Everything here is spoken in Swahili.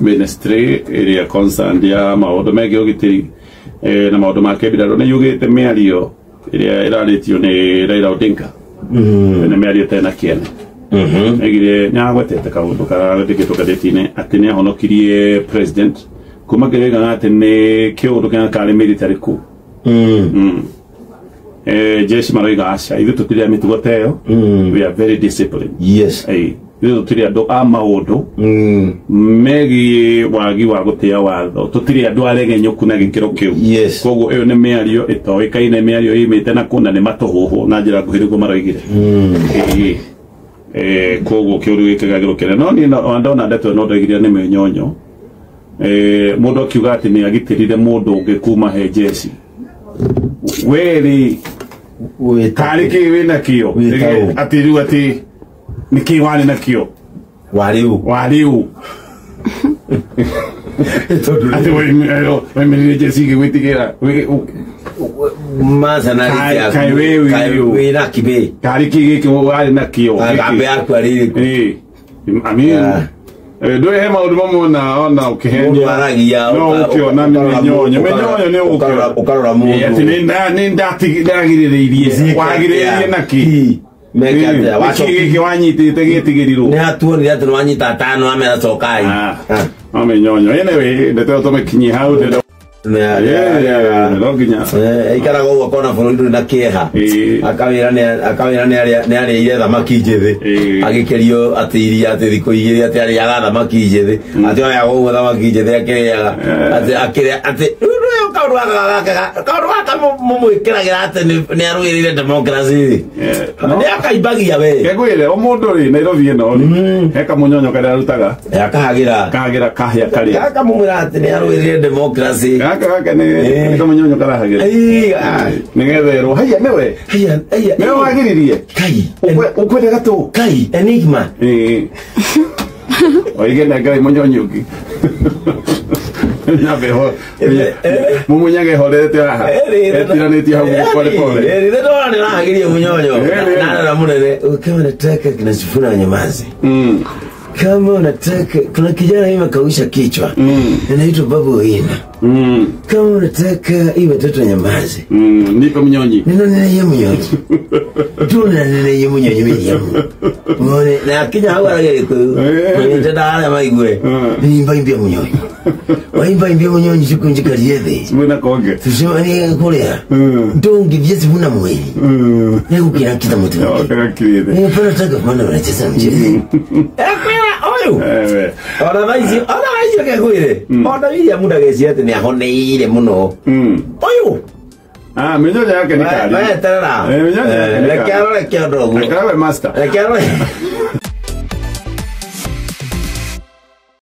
ministry area concerned ya maundu megi ugitiri na maundu ma kebiraro ni yugite miario iria iraritio ni Raila Odinga na miario tena kiene egire nyagwetete kaundu ka dikito kadetine atine honokirie president kuma gerega atene kiundu kana kale military coup jeshi maroiga asha ithu tutiria mitugo teyo we are very disciplined. Yes. Ithu tutiria do amaundu megi wagi wa gutia watho tutiria do arege nyoku na gikiro kiu. Yes. Kogo eyo ne miario itoikaine miario imite na kuna ne matohoho na njira guhirigo maroigire kogo kiuru gikagiro kire no ni ndona ndeto no ndoigire ne menyonyo mundu kiuga ati ni agitirire mundu ungikuma he jeshi weri tariki wina kio atiru ati niki wali na kio waliu ati we jeshi ke witikira mazana kai we na kibe tariki ke wali na kio agambe atwari amin do hema udumo na ona ukihenya waragia no ukiona menyo ne ukarora mu ati ni ndatigiririe wagiririe naki mekate wachiki wanyiti tegitigiriro ne atuoni ati wanyita tano amera tokai amenyonyo anyway ndeto tomekinyi hau de ikara go kona furundo na kieha akawira ne ari ile thamaki njithe agikerio ati iria ati thiko igiri ati ari yaga thamaki njithe ati oya go thamaki njithe akiriaga ati kaurwa mumwikiragira ati ni arwirire democracy ni akaibagia we gegwire omundu ri Nairobi eno heka munyonyo kada rutaga akahagira kahia kali akamumwira ati ni arwirire democracy kaka ne kama nyonyo karahagira nigetherwo haya newe newe wagiririe kai ukwete gato kai enigma oige na ngai munyonyuki nabeho mumunyage horete aha etiraneti hau pole pole ndio anahagiria munyonyo na munene kama nataka kinachofuna nyamazi kama unataka kuna kijana hivi kausha kichwa anaitwa Babu Owino kama unataka hiyo mtoto nyamazi nipe mnyonyi nene mnyonyi tuna nene mnyonyi mimi muone na akinya hao arage ko nenda ala maigwe nimba imbia mnyonyi waimba imbia mnyonyi siku njikariethe simuna konge tushoni kulia ndongi vyezi buna mwili na ukira kita mtu ni pana taka kwenda wanacheza mchezo ona vaisi kegwire ona wiya muda geci ati ni ahoneire muno oyu menyonya yake ni kali tara lekero ndogo lekero master lekero